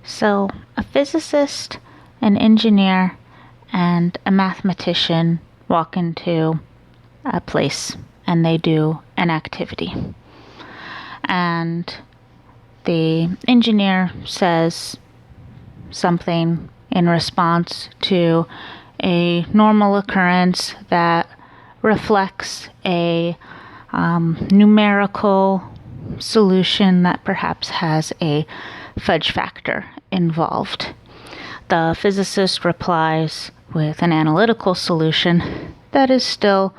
So, a physicist, an engineer, and a mathematician walk into a place and they do an activity. And the engineer says something in response to a normal occurrence that reflects a numerical solution that perhaps has a fudge factor involved. The physicist replies with an analytical solution that is still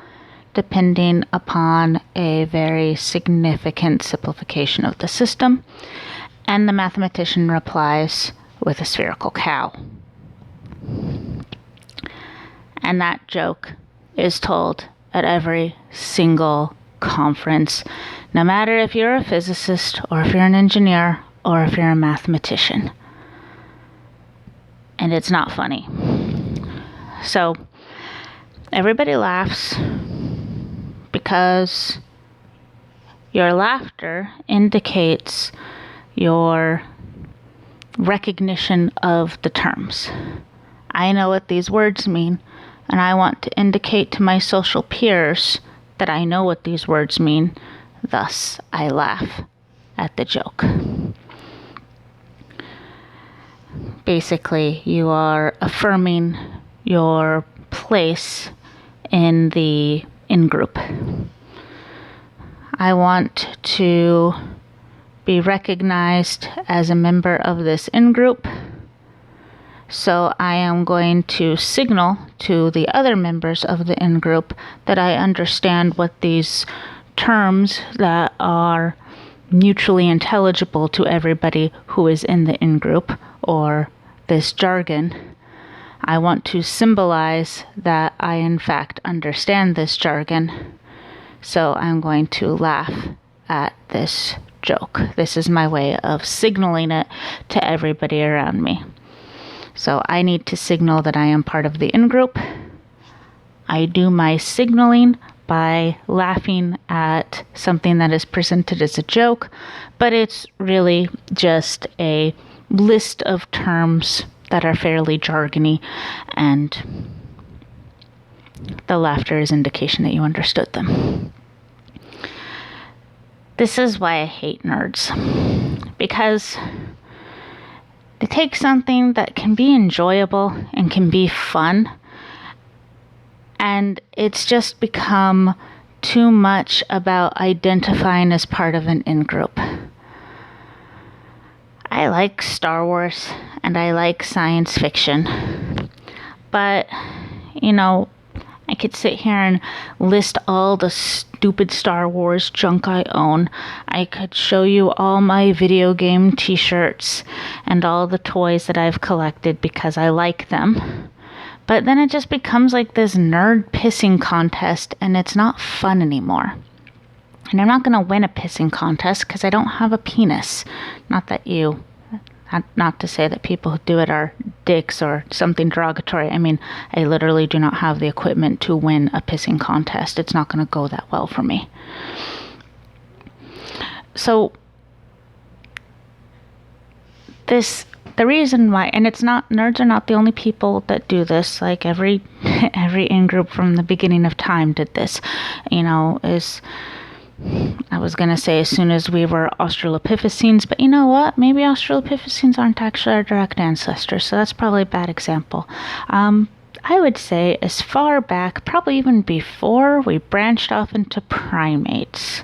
depending upon a very significant simplification of the system, and the mathematician replies with a spherical cow. And that joke is told at every single conference, no matter if you're a physicist or if you're an engineer or if you're a mathematician. And it's not funny. So everybody laughs because your laughter indicates your recognition of the terms. I know what these words mean, and I want to indicate to my social peers that I know what these words mean. Thus, I laugh at the joke. Basically, you are affirming your place in the in-group. I want to be recognized as a member of this in-group, so I am going to signal to the other members of the in-group that I understand what these terms that are mutually intelligible to everybody who is in the in-group, or this jargon. I want to symbolize that I in fact understand this jargon, so I'm going to laugh at this joke. This is my way of signaling it to everybody around me. So I need to signal that I am part of the in-group. I do my signaling by laughing at something that is presented as a joke, but it's really just a list of terms that are fairly jargony, and the laughter is indication that you understood them. This is why I hate nerds, because they take something that can be enjoyable and can be fun, and it's just become too much about identifying as part of an in-group. I like Star Wars and I like science fiction, but, I could sit here and list all the stupid Star Wars junk I own. I could show you all my video game t-shirts and all the toys that I've collected because I like them. But then it just becomes like this nerd pissing contest, and it's not fun anymore. And I'm not going to win a pissing contest because I don't have a penis. Not to say that people who do it are dicks or something derogatory. I mean, I literally do not have the equipment to win a pissing contest. It's not going to go that well for me. So, the reason why, and nerds are not the only people that do this. Like every in-group from the beginning of time did this, I was going to say as soon as we were Australopithecines, but you know what? Maybe Australopithecines aren't actually our direct ancestors, so that's probably a bad example. I would say as far back, probably even before we branched off into primates,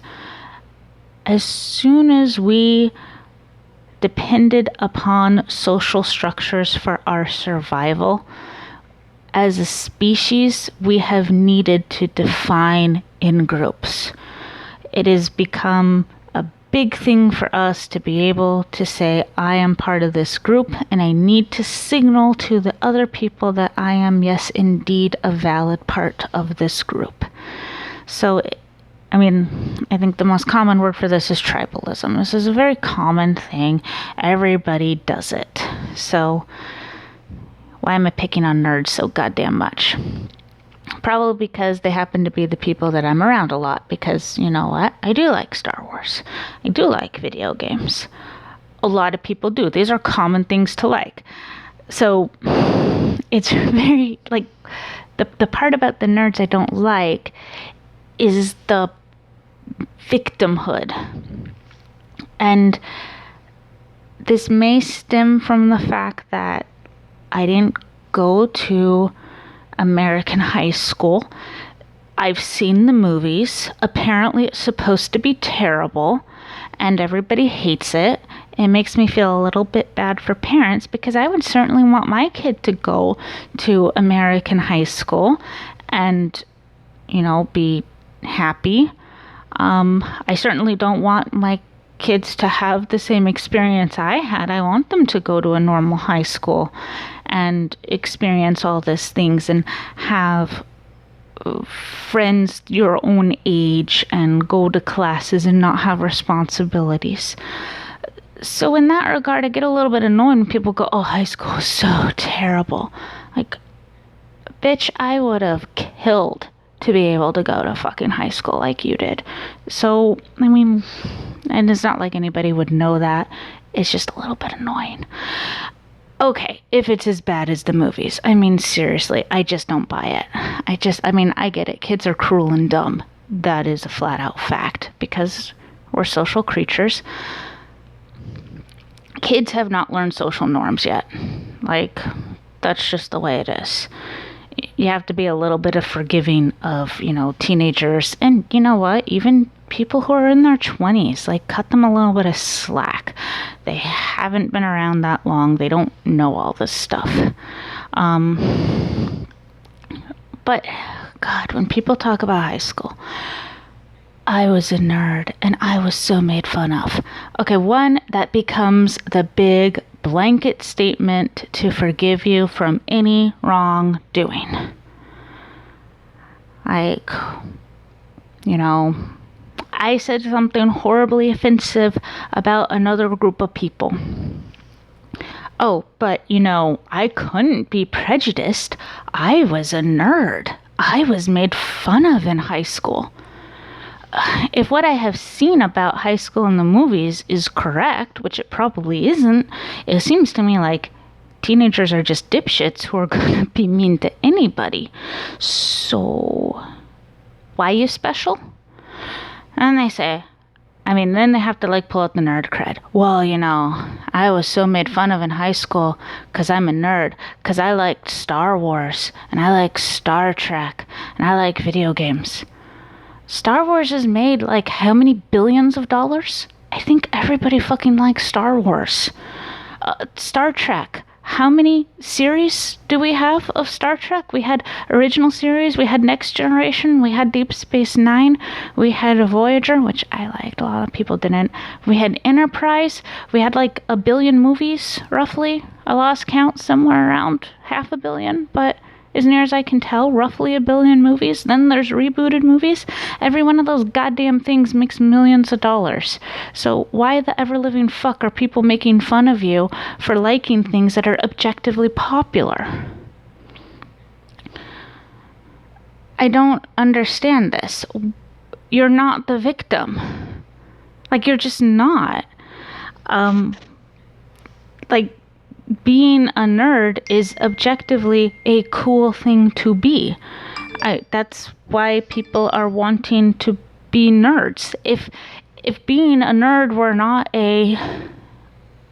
as soon as we depended upon social structures for our survival, as a species, we have needed to define in groups. It has become a big thing for us to be able to say, I am part of this group, and I need to signal to the other people that I am, yes, indeed, a valid part of this group. So, I think the most common word for this is tribalism. This is a very common thing. Everybody does it. So, why am I picking on nerds so goddamn much? Probably because they happen to be the people that I'm around a lot, because, you know what? I do like Star Wars. I do like video games. a lot of people do. These are common things to like. So it's very, like, the part about the nerds I don't like is the victimhood. And this may stem from the fact that I didn't go to American high school. I've seen the movies. Apparently it's supposed to be terrible and everybody hates it. It makes me feel a little bit bad for parents because I would certainly want my kid to go to American high school and, be happy. I certainly don't want my kids to have the same experience I had. I want them to go to a normal high school and experience all these things and have friends your own age and go to classes and not have responsibilities. So in that regard, I get a little bit annoyed when people go, oh, high school is so terrible. Like, bitch, I would have killed to be able to go to fucking high school like you did. So, I mean, and it's not like anybody would know that. It's just a little bit annoying. Okay, if it's as bad as the movies. I mean, seriously, I just don't buy it. I get it. Kids are cruel and dumb. That is a flat out fact because we're social creatures. Kids have not learned social norms yet. Like, that's just the way it is. You have to be a little bit of forgiving of, teenagers. And you know what? Even people who are in their 20s, like, cut them a little bit of slack. They haven't been around that long. They don't know all this stuff. But, God, when people talk about high school, I was a nerd, and I was so made fun of. Okay, one, that becomes the big blanket statement to forgive you from any wrongdoing. Like, I said something horribly offensive about another group of people. Oh, but, I couldn't be prejudiced. I was a nerd. I was made fun of in high school. If what I have seen about high school in the movies is correct, which it probably isn't, it seems to me like teenagers are just dipshits who are going to be mean to anybody. So, why you special? And they say, then they have to pull out the nerd cred. Well, I was so made fun of in high school because I'm a nerd, because I liked Star Wars, and I like Star Trek, and I like video games. Star Wars has made, how many billions of dollars? I think everybody fucking likes Star Wars. Star Trek. How many series do we have of Star Trek? We had original series, we had Next Generation, we had Deep Space Nine, we had Voyager, which I liked, a lot of people didn't. We had Enterprise, we had 1 billion movies, roughly. I lost count, somewhere around 500 million, but as near as I can tell, roughly 1 billion movies. Then there's rebooted movies. Every one of those goddamn things makes millions of dollars. So why the ever-living fuck are people making fun of you for liking things that are objectively popular? I don't understand this. You're not the victim. You're just not. Being a nerd is objectively a cool thing to be. That's why people are wanting to be nerds. If being a nerd were not a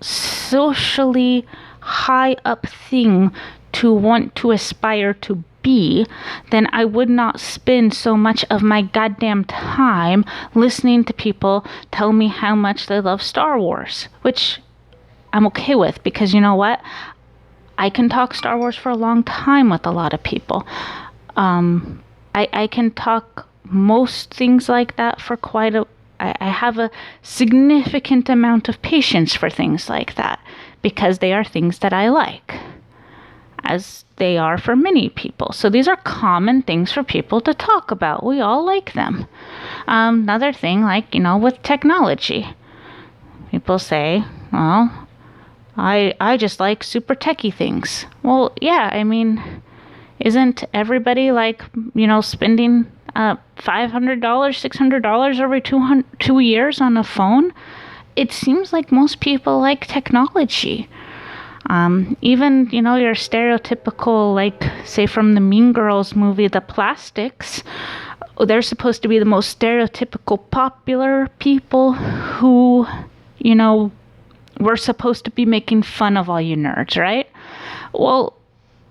socially high up thing to want to aspire to be, then I would not spend so much of my goddamn time listening to people tell me how much they love Star Wars, which I'm okay with, because you know what? I can talk Star Wars for a long time with a lot of people. I can talk most things like that for I have a significant amount of patience for things like that, because they are things that I like, as they are for many people. So these are common things for people to talk about. We all like them. Another thing, with technology. People say, well, I just like super techie things. Well, yeah, isn't everybody spending $500, $600 every 2 years on a phone? it seems like most people like technology. Even, your stereotypical, like, say from the Mean Girls movie, the plastics, they're supposed to be the most stereotypical popular people who, we're supposed to be making fun of all you nerds, right? Well,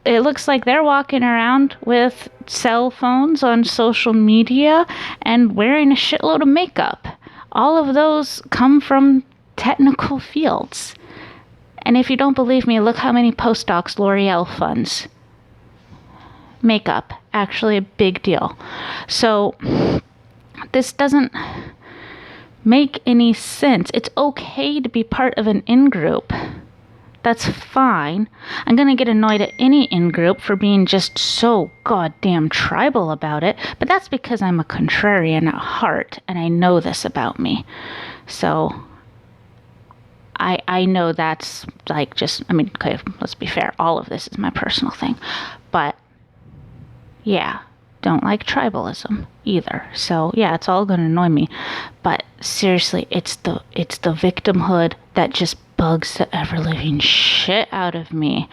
it looks like they're walking around with cell phones on social media and wearing a shitload of makeup. All of those come from technical fields. And if you don't believe me, look how many postdocs L'Oreal funds. Makeup, actually a big deal. So this doesn't make any sense. It's okay to be part of an in-group. That's fine. I'm going to get annoyed at any in-group for being just so goddamn tribal about it, but that's because I'm a contrarian at heart, and I know this about me. So I know that's like just, okay, let's be fair. All of this is my personal thing. But yeah, don't like tribalism either. So yeah, it's all going to annoy me. But seriously, it's the victimhood that just bugs the ever-living shit out of me.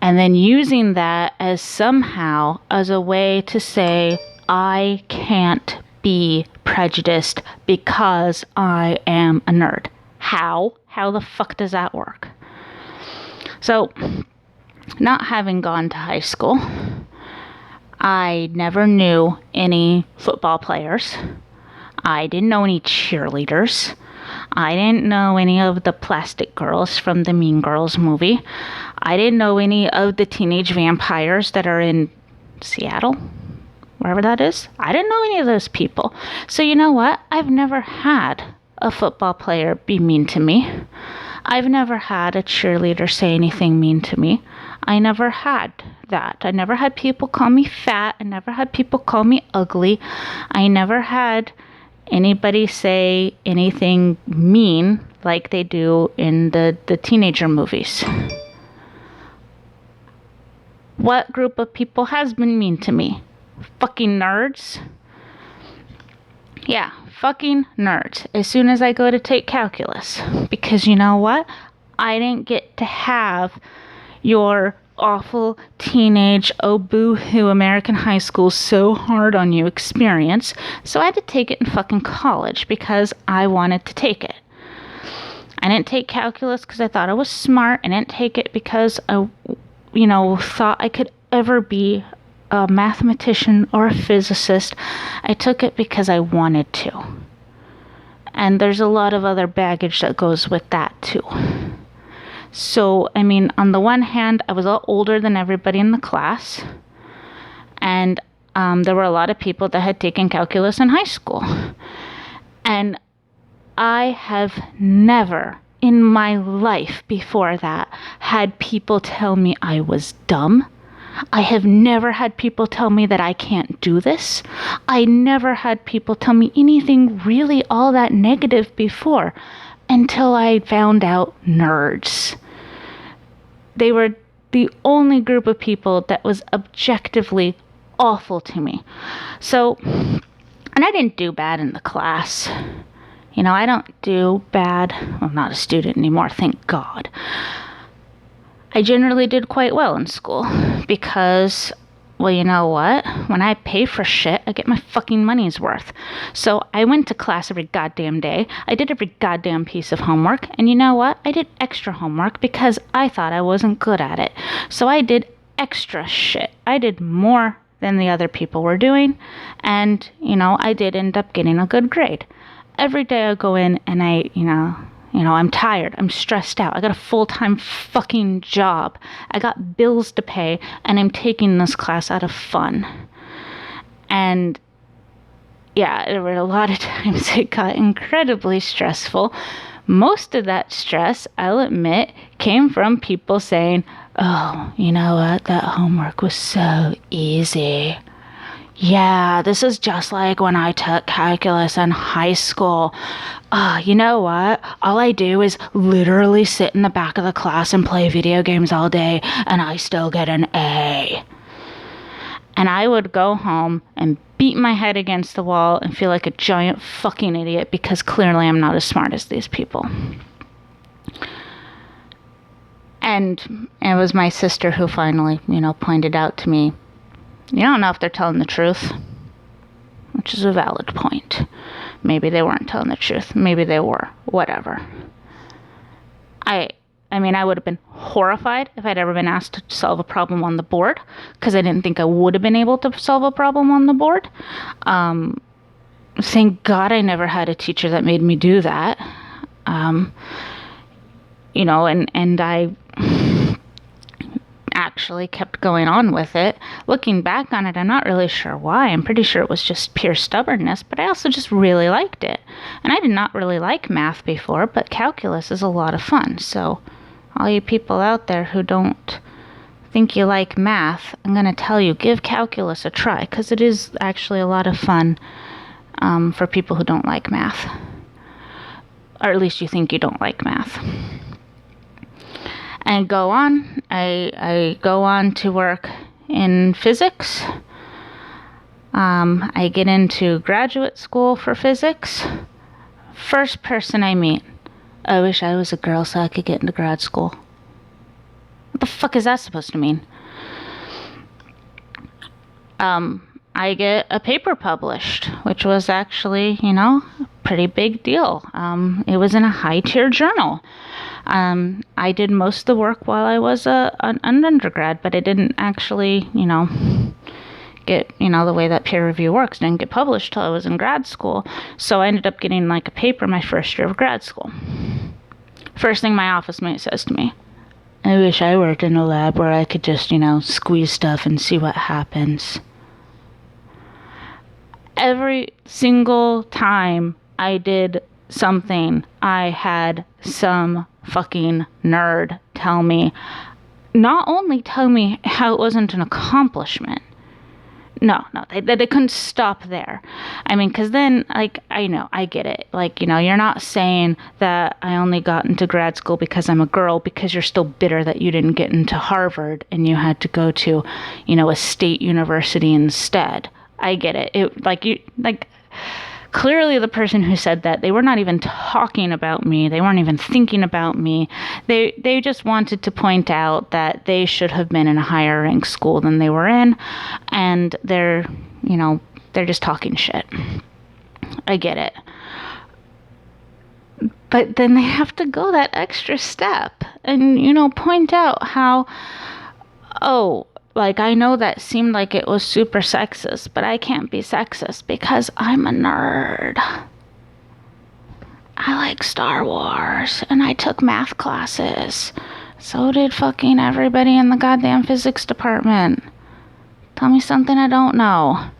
And then using that as somehow as a way to say, I can't be prejudiced because I am a nerd. How? How the fuck does that work? So, not having gone to high school, I never knew any football players. I didn't know any cheerleaders. I didn't know any of the plastic girls from the Mean Girls movie. I didn't know any of the teenage vampires that are in Seattle, wherever that is. I didn't know any of those people. So you know what? I've never had a football player be mean to me. I've never had a cheerleader say anything mean to me. I never had that. I never had people call me fat. I never had people call me ugly. I never had anybody say anything mean like they do in the teenager movies. What group of people has been mean to me? Fucking nerds. Yeah, fucking nerds. As soon as I go to take calculus. Because you know what? I didn't get to have your awful teenage, oh boo-hoo, American high school so hard on you experience. So I had to take it in fucking college because I wanted to take it. I didn't take calculus because I thought I was smart. I didn't take it because I, thought I could ever be a mathematician or a physicist. I took it because I wanted to. And there's a lot of other baggage that goes with that too. So, on the one hand, I was a lot older than everybody in the class. And there were a lot of people that had taken calculus in high school. And I have never in my life before that had people tell me I was dumb. I have never had people tell me that I can't do this. I never had people tell me anything really all that negative before until I found out nerds. They were the only group of people that was objectively awful to me. So, and I didn't do bad in the class. I don't do bad. I'm not a student anymore, thank God. I generally did quite well in school because, well, you know what? When I pay for shit, I get my fucking money's worth. So I went to class every goddamn day. I did every goddamn piece of homework. And you know what? I did extra homework because I thought I wasn't good at it. So I did extra shit. I did more than the other people were doing. And, I did end up getting a good grade. Every day I go in and I'm tired. I'm stressed out. I got a full-time fucking job. I got bills to pay, and I'm taking this class out of fun. And yeah, there were a lot of times it got incredibly stressful. Most of that stress, I'll admit, came from people saying, oh, you know what? That homework was so easy. Yeah, this is just like when I took calculus in high school. You know what? All I do is literally sit in the back of the class and play video games all day, and I still get an A. And I would go home and beat my head against the wall and feel like a giant fucking idiot because clearly I'm not as smart as these people. And it was my sister who finally, pointed out to me, you don't know if they're telling the truth, which is a valid point. Maybe they weren't telling the truth. Maybe they were. Whatever. I mean, I would have been horrified if I'd ever been asked to solve a problem on the board, because I didn't think I would have been able to solve a problem on the board. Thank God I never had a teacher that made me do that. And I actually kept going on with it. Looking back on it, I'm not really sure why. I'm pretty sure it was just pure stubbornness, but I also just really liked it. And I did not really like math before, but calculus is a lot of fun. So all you people out there who don't think you like math, I'm going to tell you, give calculus a try, because it is actually a lot of fun for people who don't like math. Or at least you think you don't like math. And go on. I go on to work in physics. I get into graduate school for physics. First person I meet, I wish I was a girl so I could get into grad school. What the fuck is that supposed to mean? I get a paper published, which was actually, a pretty big deal. It was in a high-tier journal. I did most of the work while I was an undergrad, but it didn't actually, get, the way that peer review works, didn't get published till I was in grad school. So I ended up getting like a paper my first year of grad school. First thing my office mate says to me, I wish I worked in a lab where I could just, squeeze stuff and see what happens. Every single time I did something, I had some fucking nerd tell me, not only tell me how it wasn't an accomplishment. No, they couldn't stop there. I mean, because then, I get it. You're not saying that I only got into grad school because I'm a girl, because you're still bitter that you didn't get into Harvard and you had to go to, a state university instead. I get it. Clearly the person who said that, they were not even talking about me. They weren't even thinking about me. They just wanted to point out that they should have been in a higher ranked school than they were in. And they're just talking shit. I get it. But then they have to go that extra step and, point out how, I know that seemed like it was super sexist, but I can't be sexist because I'm a nerd. I like Star Wars, and I took math classes. So did fucking everybody in the goddamn physics department. Tell me something I don't know.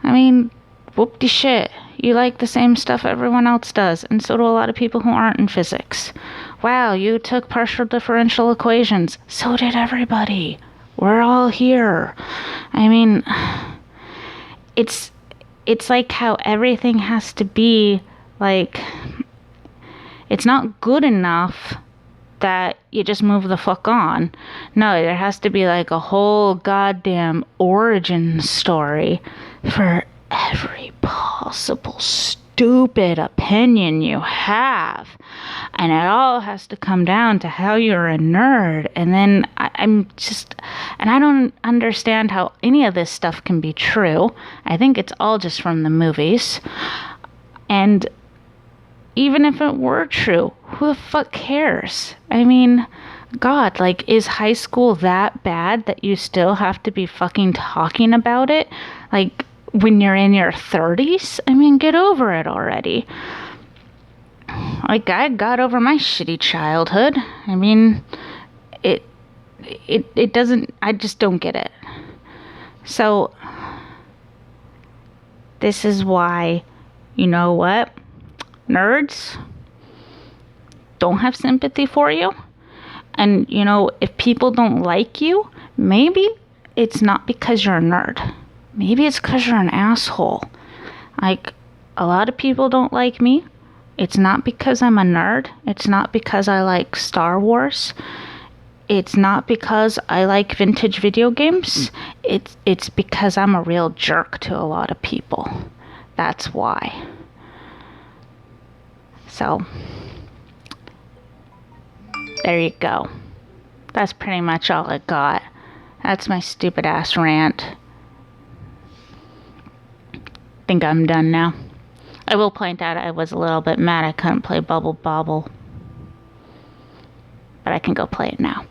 I mean, whoop-de shit. You like the same stuff everyone else does, and so do a lot of people who aren't in physics. Wow, you took partial differential equations. So did everybody. We're all here. I mean, it's like how everything has to be, it's not good enough that you just move the fuck on. No, there has to be a whole goddamn origin story for every possible stupid opinion you have. And it all has to come down to how you're a nerd. And then I don't understand how any of this stuff can be true. I think it's all just from the movies. And even if it were true, who the fuck cares? I mean, God, is high school that bad that you still have to be fucking talking about it? When you're in your 30s? I mean, get over it already. I got over my shitty childhood. I mean, it doesn't, I just don't get it. So, this is why, you know what? Nerds don't have sympathy for you. And, if people don't like you, maybe it's not because you're a nerd. Maybe it's because you're an asshole. A lot of people don't like me. It's not because I'm a nerd. It's not because I like Star Wars. it's not because I like vintage video games. It's because I'm a real jerk to a lot of people. That's why. So, there you go. That's pretty much all I got. That's my stupid ass rant. Think I'm done now. I will point out I was a little bit mad I couldn't play Bubble Bobble. But I can go play it now.